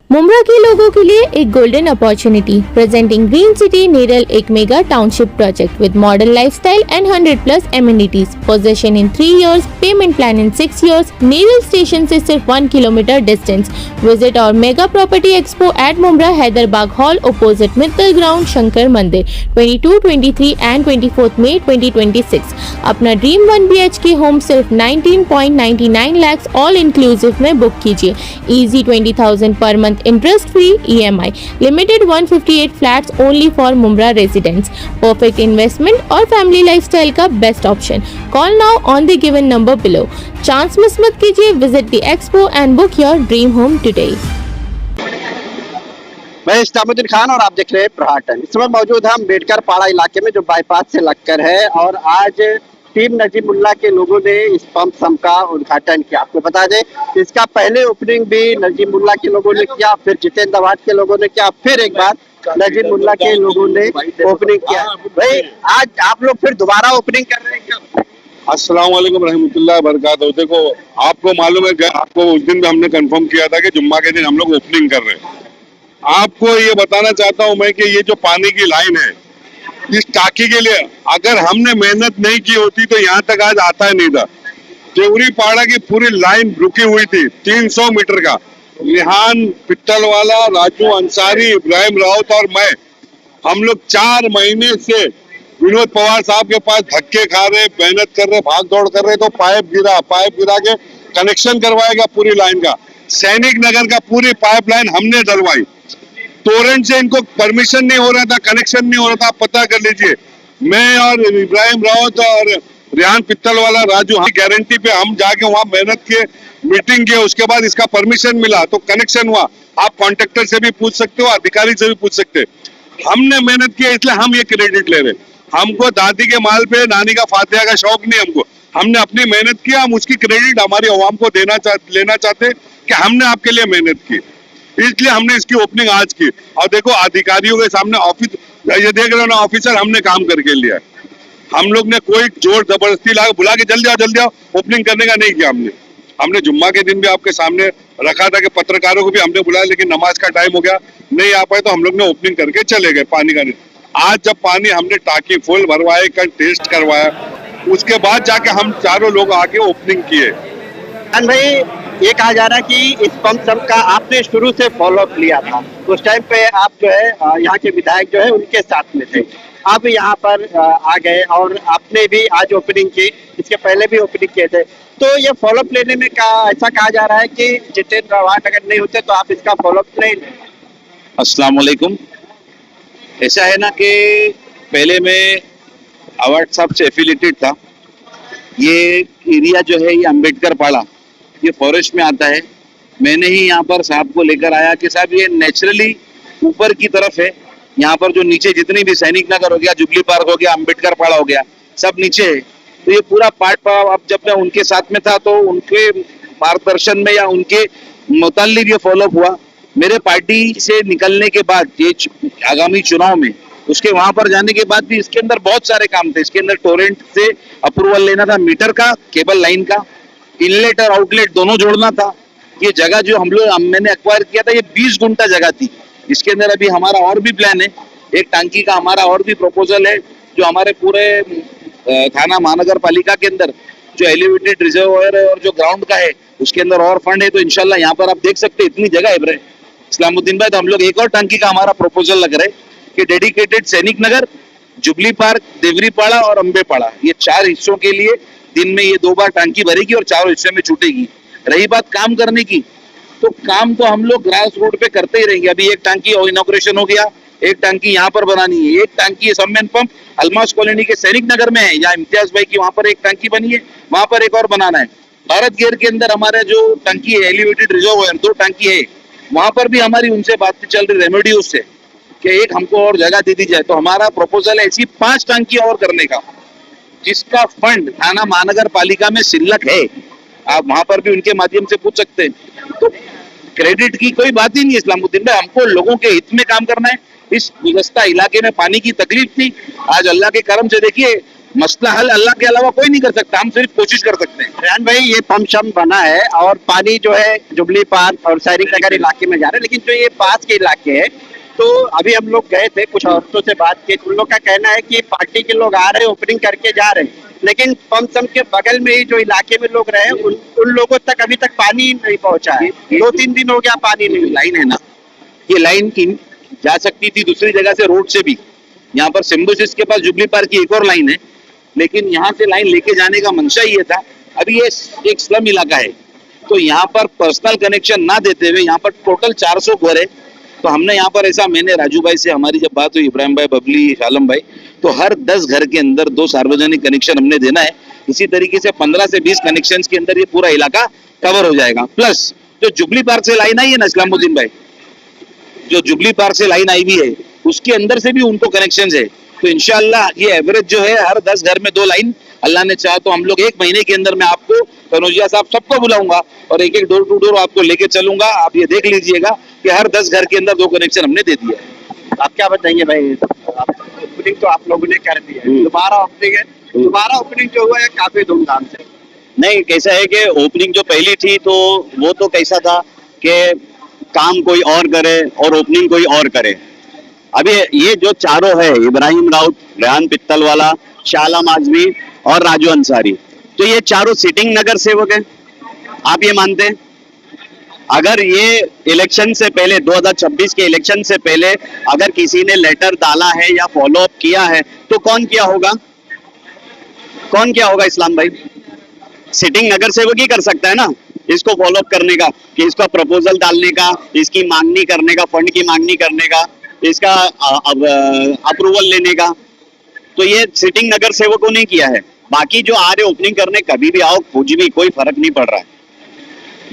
मुंब्रा के लोगों के लिए एक golden opportunity presenting green city Neral, एक mega township project with modern lifestyle and 100+ amenities. Possession in 3 years, payment plan in 6 years. Neral station से सिर्फ 1 kilometre distance. Visit our mega property expo at Mumbra Haidarbagh hall opposite Mittal ground, Shankar मंदिर, 22, 23 and 24 May 2026. अपना dream 1 BHK home सिर्फ 19.99 lakhs all inclusive में book कीजिए. Easy 20,000 per month interest free EMI. Limited 158 flats only for Mumbra residents. Perfect investment और family lifestyle का best option. Call now on the given number below. Chance miss मत कीजिए. Visit the expo and book your dream home today. मैं इस्लामुद्दीन खान और आप देख रहे हैं प्रहार टाइम. इस समय मौजूद हम अम्बेडकर पाड़ा इलाके में जो बाईपास से लगकर है और आज टीम नजीमुल्लाह के लोगों ने इस पंप सम्प का उद्घाटन किया. आपको बता दें इसका पहले ओपनिंग भी नजीमुल्लाह के लोगों ने किया, फिर जितेंद्र आवाड के लोगों ने किया, फिर एक बार नजीमुल्लाह के लोगों ने ओपनिंग किया. भाई आज आप लोग फिर दोबारा ओपनिंग कर रहे हैं क्या? अस्सलाम वालेकुम रहमतुल्लाह बरकातहू. देखो आपको मालूम है, आपको उस दिन भी हमने कंफर्म किया था कि जुम्मा के दिन हम लोग ओपनिंग कर रहे हैं. आपको ये बताना चाहता हूँ मैं कि ये जो पानी की लाइन है इस टाकी के लिए अगर हमने मेहनत नहीं की होती तो यहाँ तक आज आता ही नहीं था. देवरी पाड़ा की पूरी लाइन रुकी हुई थी 300 मीटर का. रिहान पित्तलवाला, राजू अंसारी, इब्राहिम राउत और मैं, हम लोग 4 महीने से विनोद पवार साहब के पास धक्के खा रहे, मेहनत कर रहे, भाग दौड़ कर रहे. तो पाइप गिरा के कनेक्शन करवाएगा पूरी लाइन का. सैनिक नगर का पूरी पाइपलाइन हमने डलवाई. टोरेंट से इनको परमिशन नहीं हो रहा था, कनेक्शन नहीं हो रहा था. पता कर लीजिए, मैं और इब्राहिम रावत और रिहान पित्तलवाला, राजू की गारंटी पे हम जाके वहां मेहनत किए, मीटिंग किए, उसके बाद इसका परमिशन मिला तो कनेक्शन हुआ. आप कॉन्ट्रेक्टर से भी पूछ सकते हो, अधिकारी से भी पूछ सकते हो. हमने मेहनत किया इसलिए हम ये क्रेडिट ले रहे. हमको दादी के माल पे नानी का फातिहा का शौक नहीं. हमने अपनी मेहनत किया, हम उसकी क्रेडिट हमारी अवाम को लेना चाहते कि हमने आपके लिए मेहनत की, इसलिए हमने इसकी ओपनिंग आज की. और देखो अधिकारियों के सामने ऑफिस, ये देख रहे हो ना ऑफिसर, हमने काम करके लिया. हम लोग ने कोई जोर जबरदस्ती ला बुला के जल्दी आओ ओपनिंग करने का नहीं किया. हमने जुम्मा के दिन भी आपके सामने रखा था कि पत्रकारों को भी हमने बुलाया, लेकिन नमाज का टाइम हो गया, नहीं आ पाए तो हम लोग ने ओपनिंग करके चले गए. पानी का नहीं. आज जब पानी हमने टाकी फुल भरवाए, कल टेस्ट करवाया, उसके बाद जाके हम चारों लोग आके ओपनिंग किए. भाई ये कहा जा रहा है कि इस पंप सम्प का आपने शुरू से फॉलो अप लिया था. उस टाइम पे आप जो है यहाँ के विधायक जो है उनके साथ में थे. आप यहाँ पर आ गए और आपने भी आज ओपनिंग की, इसके पहले भी ओपनिंग किए थे. तो ये फॉलो अप लेने में ऐसा कहा जा रहा है कि जितेंद्र आवाड अगर नहीं होते तो आप इसका फॉलो अप नहीं लें. अस्सलाम वालेकुम. ऐसा है ना कि पहले मैं आवाड साहब से एफिलिएटेड था. ये एरिया जो है ये अम्बेडकर पाड़ा, ये फॉरेस्ट में आता है. मैंने ही यहाँ पर साहब को लेकर आया कि साहब ये नेचुरली ऊपर की तरफ है. यहाँ पर जो नीचे जितनी भी सैनिक नगर हो गया, जुबली पार्क हो गया, अम्बेडकर पाड़ा हो गया, सब नीचे है. तो ये पूरा पार्ट अब जब मैं उनके साथ में था तो उनके मार्गदर्शन में या उनके मुताल्लिक ये फॉलोअप हुआ. मेरे पार्टी से निकलने के बाद ये आगामी चुनाव में उसके वहां पर जाने के बाद भी इसके अंदर बहुत सारे काम थे. इसके अंदर टोरेंट से अप्रूवल लेना था, मीटर का, केबल लाइन का, इनलेट और आउटलेट दोनों जोड़ना था. ये जगह जो मैंने एक्वायर किया था ये 20 गुंठा जगह थी. इसके अंदर अभी हमारा और भी प्लान है. एक टांकी का हमारा और भी प्रपोजल है जो हमारे पूरे थाना महानगर पालिका के अंदर जो एलिवेटेड रिजर्वायर और जो ग्राउंड का है उसके अंदर और फंड है. तो इंशाल्लाह यहाँ पर आप देख सकते हैं इतनी जगह है इस्लामुद्दीन भाई. तो हम लोग एक और टांकी का हमारा प्रपोजल लग रहा है कि डेडिकेटेड सैनिक नगर, जुबली पार्क, देवरी पाड़ा और अम्बे पाड़ा, ये 4 हिस्सों के लिए दिन में ये 2 बार टांकी भरेगी और 4 हिस्से में छूटेगी. रही बात काम करने की, तो काम तो हम लोग ग्रास रूट पे करते ही रहेंगे. अभी एक टांकी इनॉग्रेशन हो गया, एक टांकी यहाँ पर बनानी है, एक टांकी सम्मेन पंप अलमास कॉलोनी के सैनिक नगर में है, यहाँ इम्तियाज भाई की वहां पर एक टांकी बनी है, वहां पर एक और बनाना है. भारत गेयर के अंदर हमारा जो टांकी है एलिवेटेड रिजर्वायर 2 टांकी है, वहां पर भी हमारी उनसे बात चल रही रेमेडियोज से कि एक हमको और जगह दे दी जाए. तो हमारा प्रपोजल है ऐसी 5 टांकी और करने का, जिसका फंड थाना महानगर पालिका में सिल्लक है. आप वहां पर भी उनके माध्यम से पूछ सकते हैं. तो क्रेडिट की कोई बात ही नहीं है इस्लामुद्दीन भाई. हमको लोगों के हित में काम करना है. इस गुज़श्ता इलाके में पानी की तकलीफ थी, आज अल्लाह के करम से देखिए मसला हल अल्लाह के अलावा कोई नहीं कर सकता, हम सिर्फ कोशिश कर सकते हैं. रेहान भाई ये पंप शम बना है और पानी जो है जुबली पार्क और सैनिक नगर इलाके में जा रहा है, लेकिन जो ये पास के इलाके है, तो अभी हम लोग गए थे, कुछ औरतों से बात की, उन लोग का कहना है कि पार्टी के लोग आ रहे हैं, ओपनिंग करके जा रहे हैं, लेकिन पंप शम के बगल में ही जो इलाके में लोग रहे उन लोगों तक अभी तक पानी नहीं पहुंचा है। 2-3 दिन हो गया पानी नहीं। लाइन है ना, ये लाइन की जा सकती थी दूसरी जगह से, रोड से भी। यहाँ पर सिम्बोसिस के पास जुबली पार्क की एक और लाइन है, लेकिन यहाँ से लाइन लेके जाने का मंशा ये था। अभी ये एक स्लम इलाका है, तो यहाँ पर पर्सनल कनेक्शन ना देते हुए यहाँ पर टोटल 400 घर है। तो हमने यहाँ पर ऐसा, मैंने राजू भाई से हमारी जब बात हुई, इब्राहिम भाई, बबली, शालम भाई, तो हर 10 घर के अंदर 2 सार्वजनिक कनेक्शन हमने देना है। इसी तरीके से 15 से 20 कनेक्शन के अंदर ये पूरा इलाका कवर हो जाएगा। प्लस जो जुबली पार्क से लाइन आई है ना इस्लामुद्दीन भाई, जो जुबली पार्क से लाइन आई हुई है उसके अंदर से भी उनको कनेक्शन है। तो इंशाल्लाह ये एवरेज जो है हर 10 घर में 2 लाइन, अल्लाह ने चाहा तो हम लोग 1 महीने के अंदर मैं आपको, कनौजिया साहब सबको बुलाऊंगा और एक डोर टू डोर आपको लेके चलूंगा। आप ये देख लीजिएगा कि हर 10 घर के अंदर 2 कनेक्शन हमने दे दिया है। आप क्या बताएंगे भाई, ओपनिंग तो आप लोगों ने कर दी है, दोबारा ओपनिंग है, दोबारा ओपनिंग जो हुआ है काफी धूमधाम से। नहीं, कैसा है कि ओपनिंग जो पहली थी तो वो तो कैसा था कि काम कोई और करे और ओपनिंग कोई और करे। अभी ये जो चारों है, इब्राहिम राउत, रेहान पित्तलवाला, शाह आलम आजमी और राजू अंसारी, तो ये चारों सिटिंग नगर सेवक हैं। आप ये मानते हैं? अगर ये इलेक्शन से पहले, 2026 के इलेक्शन से पहले अगर किसी ने लेटर डाला है या फॉलो अप किया है तो कौन किया होगा? कौन किया होगा इस्लाम भाई? सिटिंग नगर सेवक ही कर सकता है ना इसको फॉलो अप करने का, कि इसका प्रपोजल डालने का, इसकी मांगनी करने का, फंड की मांगनी करने का, इसका अप्रूवल लेने का। तो ये सिटिंग नगर सेवकों ने किया है। बाकी जो आ रहे ओपनिंग करने, कभी भी आओ, कुछ भी कोई फर्क नहीं पड़ रहा है।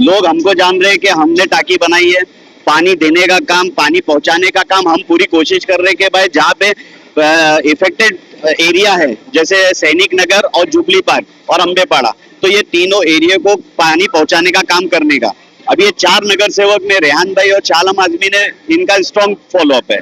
लोग हमको जान रहे हैं कि हमने टाकी बनाई है, पानी देने का काम, पानी पहुंचाने का काम हम पूरी कोशिश कर रहे हैं कि भाई जहाँ पे इफेक्टेड एरिया है, जैसे सैनिक नगर और जुबली पार्क और अंबेपाड़ा, तो ये तीनों एरिया को पानी पहुंचाने का काम करने का। अब ये 4 नगर सेवक में रेहान भाई और शाह आलम आजमी ने, इनका स्ट्रॉन्ग फॉलो अप है।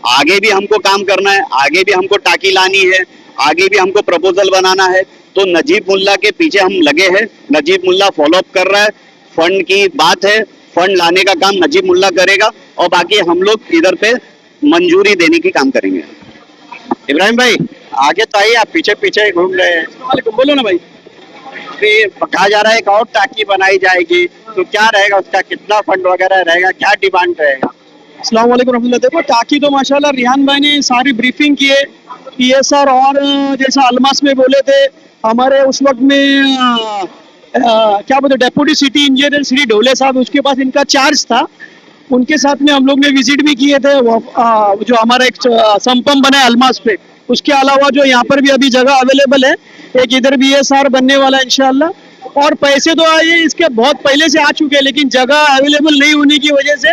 आगे भी हमको काम करना है, आगे भी हमको टाकी लानी है, आगे भी हमको प्रपोजल बनाना है। तो नजीब मुल्ला के पीछे हम लगे हैं, नजीब मुल्ला फॉलो अप कर रहा है। फंड की बात है, फंड लाने का काम नजीब मुल्ला करेगा और बाकी हम लोग इधर पे मंजूरी देने की काम करेंगे। इब्राहिम भाई आगे तो आइए, आप पीछे पीछे घूम रहे हैं, बोलो ना भाई। कहा जा रहा है एक और टाकी बनाई जाएगी, तो क्या रहेगा उसका, कितना फंड वगैरह रहेगा, क्या डिमांड रहेगा? अस्सलाम वालेकुम रहमतुल्लाह। देखो टाकी तो माशाल्लाह रिहान भाई ने सारी ब्रीफिंग की है, PSR और जैसा अलमास में बोले थे हमारे उस वक्त में क्या बोलते deputy city engineer Shri Dhole साहब, उसके पास इनका चार्ज था, उनके साथ में हम लोग ने विजिट भी किए थे। जो हमारा एक संपम बना है अलमास पे, उसके अलावा जो यहाँ पर भी अभी जगह अवेलेबल है, एक इधर भी BSR बनने वाला है इंशाल्लाह। और पैसे तो आए इसके बहुत पहले से आ चुके हैं, लेकिन जगह अवेलेबल नहीं होने की वजह से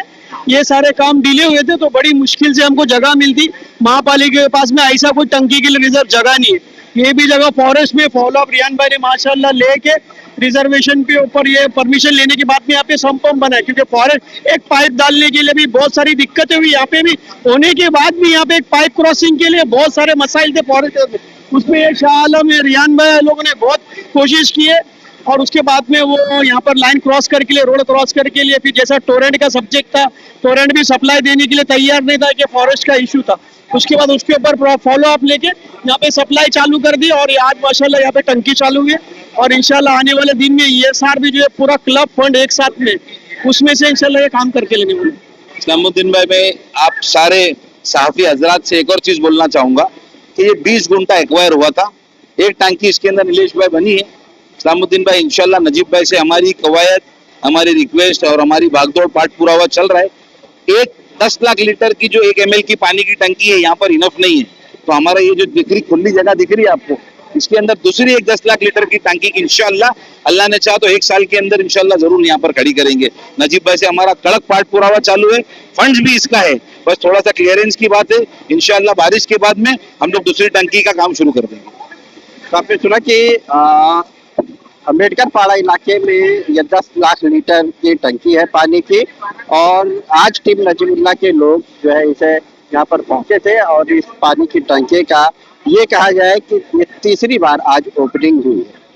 ये सारे काम डिले हुए थे। तो बड़ी मुश्किल से हमको जगह मिलती। महापालिका के पास में ऐसा कोई टंकी के लिए रिजर्व जगह नहीं है। ये भी जगह फॉरेस्ट में फॉलो अप रियान भाई ने माशाल्लाह लेके रिजर्वेशन के ऊपर ये परमिशन लेने के बाद में यहाँ पे सम्प बना है, क्योंकि फॉरेस्ट एक पाइप डालने के लिए भी बहुत सारी दिक्कतें हुई। यहाँ पे भी होने के बाद भी यहाँ पे एक पाइप क्रॉसिंग के लिए बहुत सारे मसाइल थे फॉरेस्ट में, उसमें ये शाह आलम रियान भाई लोगों ने बहुत कोशिश की है। और उसके बाद में वो यहाँ पर लाइन क्रॉस करके लिए, रोड क्रॉस करके लिए, फिर जैसा टोरेंट का सब्जेक्ट था, टोरेंट भी सप्लाई देने के लिए तैयार नहीं था कि फॉरेस्ट का इशू था। उसके बाद उसके ऊपर फॉलो अप लेके यहाँ पे सप्लाई चालू कर दी और आज माशाल्लाह यहाँ पे टंकी चालू हुई है। और इंशाल्लाह आने वाले दिन में ESR भी जो है पूरा क्लब फंड एक साथ में, उसमें से इंशाल्लाह ये काम करके लेने वाले। इस्लामुद्दीन भाई, मैं आप सारे सहाफी हजरात से एक और चीज बोलना चाहूंगा कि ये 20 गुंटा एक्वायर हुआ था, एक टंकी इसके अंदर नीलेश भाई बनी है। इस्लामुद्दीन भाई इंशाल्लाह नजीब भाई से हमारी कवायद, हमारी रिक्वेस्ट और हमारी भागदौड़ पाठ पूरा हुआ चल रहा है। एक 10 लाख लीटर की जो 1 ml की पानी की टंकी है यहाँ पर इनफ नहीं है, तो हमारा ये जो दिख रही खुली जगह दिख रही है आपको, इसके अंदर दूसरी एक 10 लाख लीटर की टंकी की इंशाल्लाह अल्लाह ने चाहा तो 1 साल के अंदर इंशाल्लाह जरूर यहाँ पर खड़ी करेंगे। नजीब भाई से हमारा कड़क पाठ पूरा हुआ चालू है, फंड्स भी इसका है, बस थोड़ा सा क्लियरेंस की बात है। इंशाल्लाह बारिश के बाद में हम लोग दूसरी टंकी का काम शुरू कर देंगे। तो आपने सुना कि अम्बेडकर पाड़ा इलाके में ये 10 लाख लीटर की टंकी है पानी की, और आज टीम नजीमुल्लाह के लोग जो है इसे यहाँ पर पहुंचे थे और इस पानी की टंकी का ये कहा जाए कि ये तीसरी बार आज ओपनिंग हुई है।